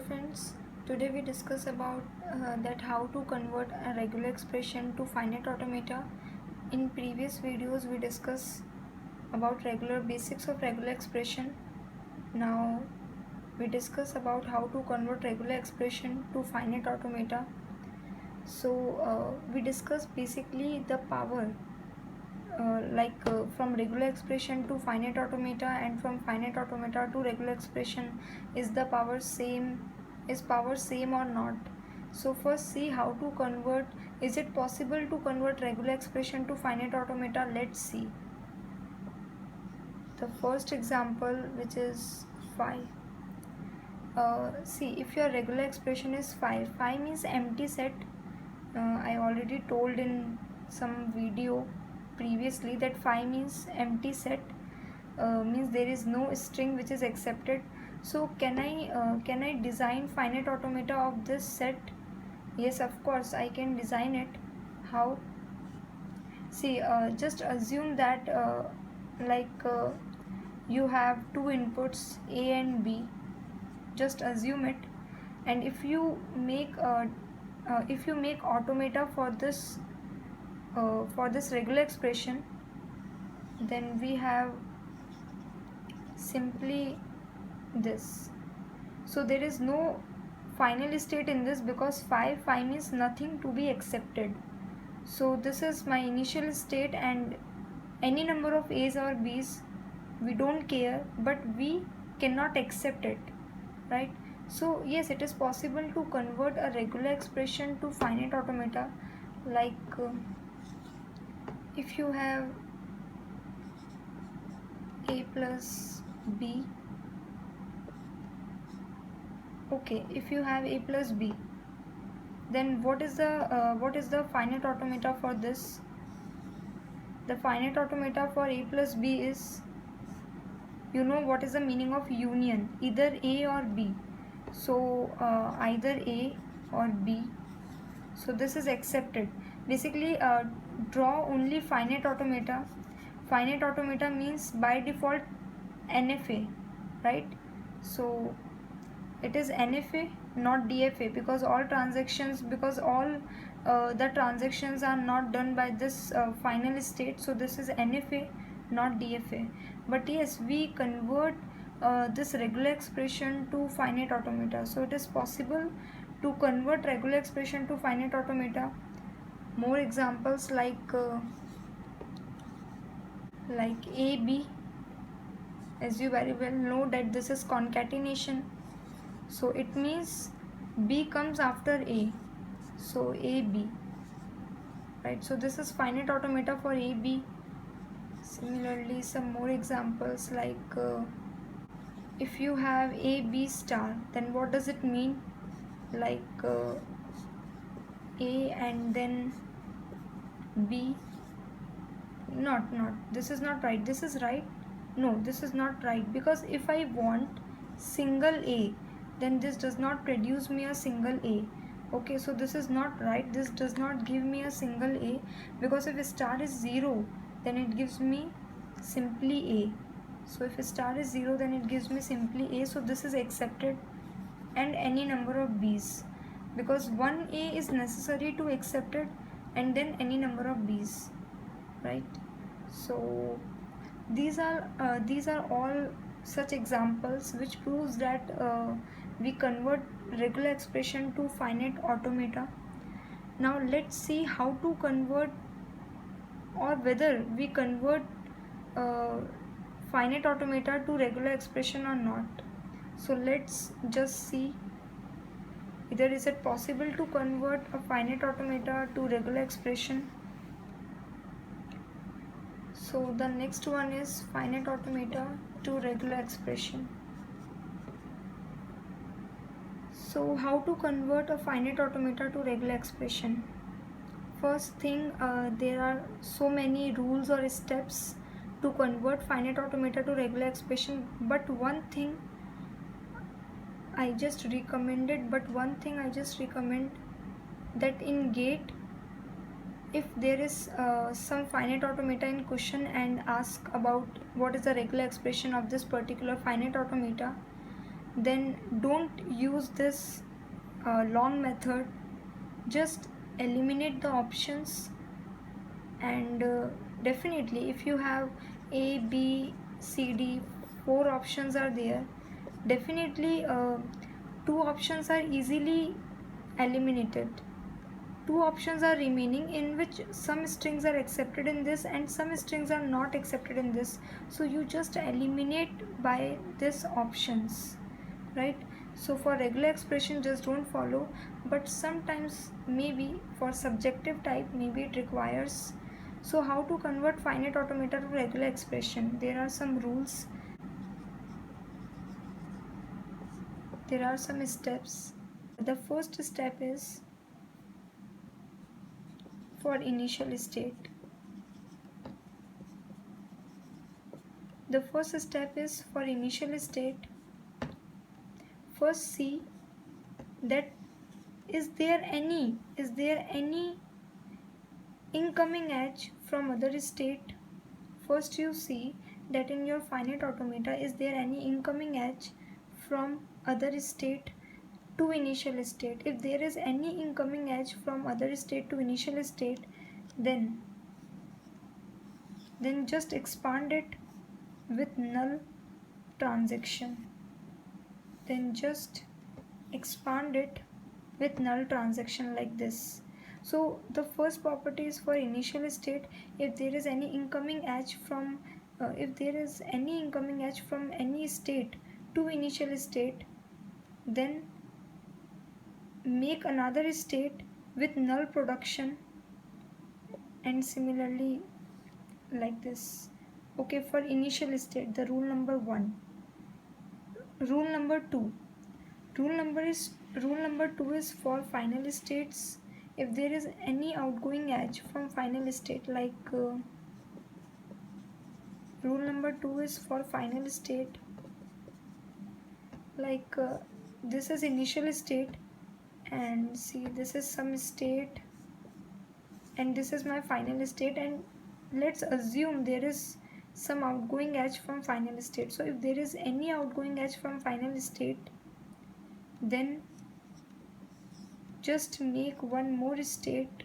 Friends, today we discuss about that how to convert a regular expression to finite automata. In previous videos we discuss about regular basics of regular expression. Now we discuss about how to convert regular expression to finite automata. We discuss basically the power from regular expression to finite automata, and from finite automata to regular expression, is power same or not. So first see how to convert. Is it possible to convert regular expression to finite automata? Let's see the first example, which is 5. See, if your regular expression is 5 means empty set. I already told in some video previously that 5 means empty set, means there is no string which is accepted. So can I design finite automata of this set? Yes, of course I can design it. How? See, just assume that you have two inputs A and B. Just assume it, and if you make automata for this regular expression, then we have simply this. So there is no final state in this, because 5 means nothing to be accepted. So this is my initial state, and any number of A's or B's, we don't care, but we cannot accept it, right? So yes, it is possible to convert a regular expression to finite automata. If you have A plus B, okay, if you have A plus B, then what is the finite automata for this? The finite automata for A plus B is, you know what is the meaning of union, either A or B. So either A or B. So this is accepted. Basically, draw only finite automata. Finite automata means by default NFA, right? So it is NFA, not DFA, because all the transactions are not done by this final state. So this is NFA, not DFA. But yes, we convert this regular expression to finite automata. So it is possible to convert regular expression to finite automata. More examples like AB. As you very well know that this is concatenation. So it means B comes after A. So AB, right? So this is finite automata for AB. Similarly, some more examples like if you have AB star, then what does it mean? Like A and then B. Not this is not right. This is right. No, this is not right, because if I want single A, then this does not produce me a single A. Okay, so this is not right. This does not give me a single A, because if star is 0, then it gives me simply A. So if star is 0, then it gives me simply A. So this is accepted, and any number of B's, because one A is necessary to accept it, and then any number of B's, right? So these are all such examples which proves that we convert regular expression to finite automata. Now let's see how to convert, or whether we convert uh, finite automata to regular expression or not. So let's just see, either is it possible to convert a finite automata to regular expression. So the next one is finite automata to regular expression. So how to convert a finite automata to regular expression? First thing, there are so many rules or steps to convert finite automata to regular expression, but one thing I just recommend, that in GATE, if there is some finite automata in question and ask about what is the regular expression of this particular finite automata, then don't use this long method. Just eliminate the options, and definitely if you have A, B, C, D, four options are there, definitely two options are easily eliminated. Two options are remaining in which some strings are accepted in this and some strings are not accepted in this, so you just eliminate by this options, right? So for regular expression just don't follow, but sometimes maybe for subjective type maybe it requires. So how to convert finite automata to regular expression? There are some rules, there are some steps. The first step is for initial state. The first step is for initial state. First see that is there any incoming edge from other state. First you see that in your finite automata is there any incoming edge from other state to initial state. If there is any incoming edge from other state to initial state, then just expand it with null transaction. Then just expand it with null transaction like this. So the first property is for initial state. If there is any incoming edge from any state to initial state, then make another state with null production, and similarly like this. Okay, for initial state, the rule number 1. Rule number 2. Rule number 2 is for final states. If there is any outgoing edge from final state, like rule number 2 is for final state, like this is initial state, and see this is some state, and this is my final state, and let's assume there is some outgoing edge from final state. So if there is any outgoing edge from final state, then just make one more state.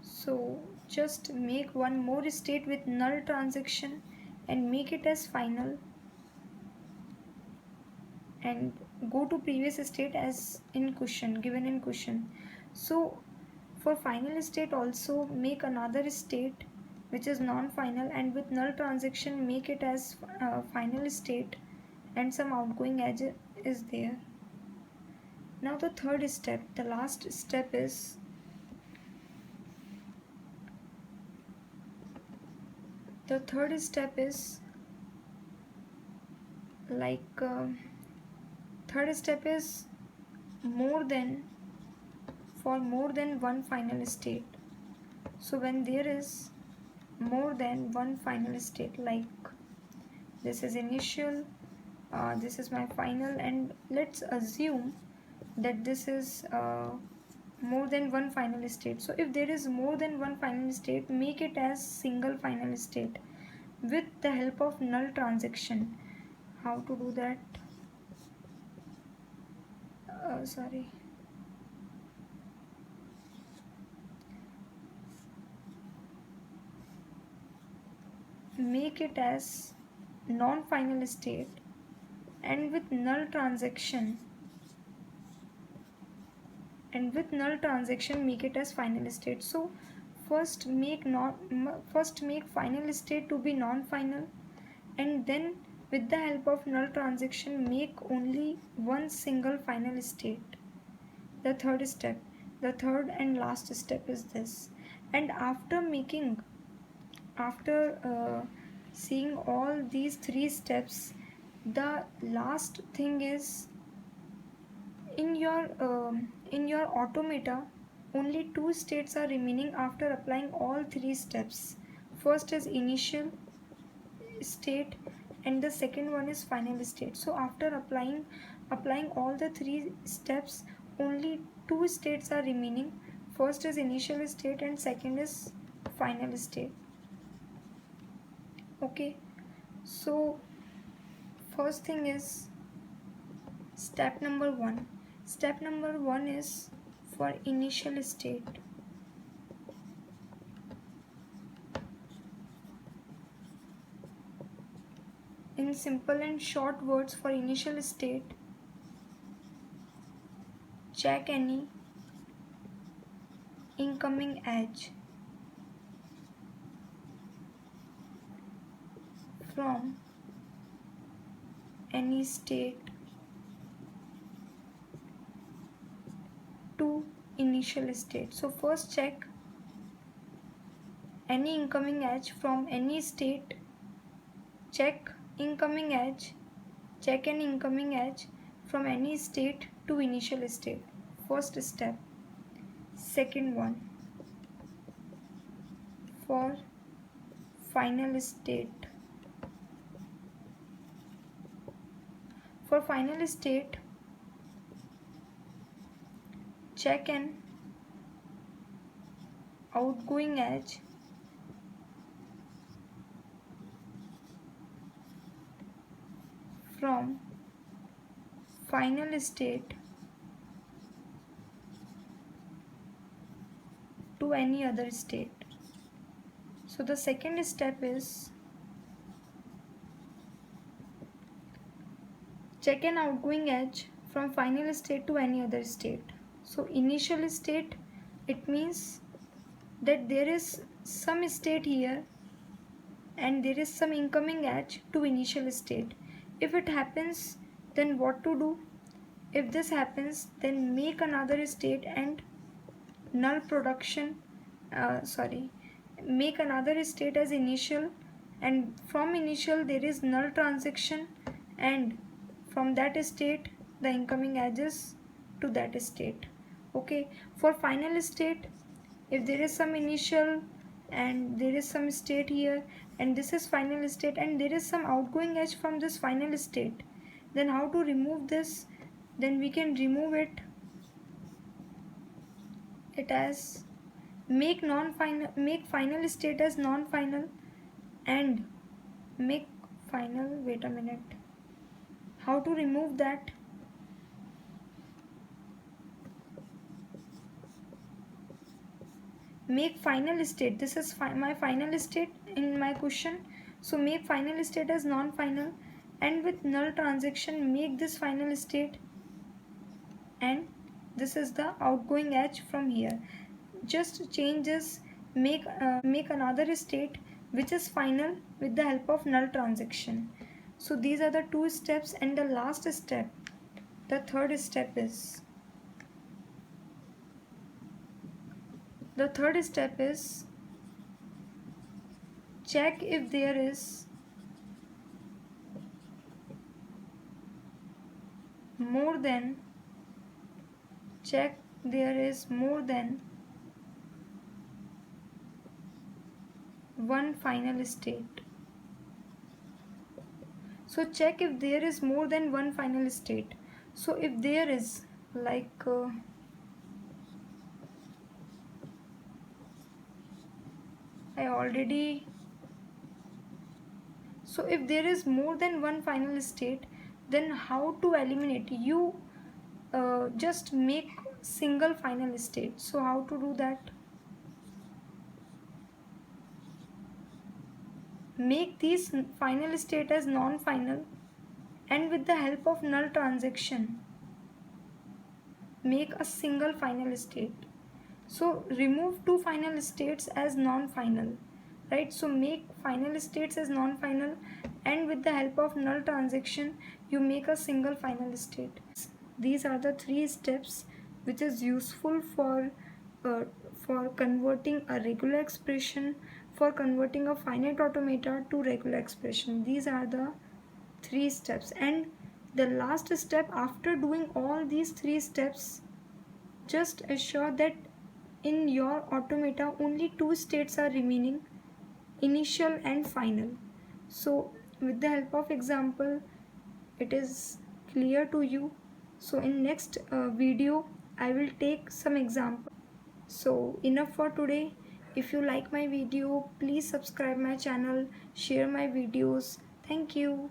So just make one more state with null transaction and make it as final, and go to previous state as in question, given in question. So for final state also make another state which is non-final, and with null transaction make it as final state, and some outgoing edge is there. Now the third step, the last step is like third step is more than one final state. So when there is more than one final state, like this is initial, this is my final, and let's assume that this is more than one final state. So if there is more than one final state, make it as single final state with the help of null transaction. How to do that? Sorry. Make it as non-final state, and with null transaction make it as final state. So first make final state to be non-final, and then with the help of null transaction make only one single final state. The third and last step is this. And after seeing all these three steps, the last thing is in your automata only two states are remaining after applying all three steps. First is initial state, and the second one is final state. So after applying all the three steps, only two states are remaining. First is initial state and second is final state. Okay, So first thing is step number 1. Step number 1 is for initial state. In simple and short words, for initial state, check any incoming edge from any state to initial state. So first check any incoming edge from any state. Check incoming edge. Check an incoming edge from any state to initial state. First step. Second one, for final state. For final state, check an outgoing edge from final state to any other state. So the second step is check an outgoing edge from final state to any other state. So initial state, it means that there is some state here and there is some incoming edge to initial state. If it happens, then what to do? If this happens, then make another state and null production, make another state as initial, and from initial there is null transaction, and from that state the incoming edges to that state. Okay, for final state, if there is some initial and there is some state here and this is final state and there is some outgoing edge from this final state, then how to remove this? Then we can remove it as make final state as non-final and make final. Wait a minute, how to remove that? Make final state, this is my final state in my question, so make final state as non-final and with null transaction make this final state, and this is the outgoing edge from here. Just change this, make another state which is final with the help of null transaction. So these are the two steps, and the last step, the third step is check if there is more than one final state. So check if there is more than one final state. So if there is so if there is more than one final state, then how to eliminate? You just make single final state. So how to do that? Make these final state as non-final and with the help of null transaction make a single final state. So remove two final states as non-final, right? So make final states as non-final and with the help of null transaction you make a single final state. These are the three steps which is useful for converting a regular expression, for converting a finite automata to regular expression. These are the three steps, and the last step, after doing all these three steps, just assure that in your automata only two states are remaining, initial and final. So with the help of example it is clear to you. So in next video I will take some example. So enough for today. If you like my video, please subscribe my channel, share my videos. Thank you.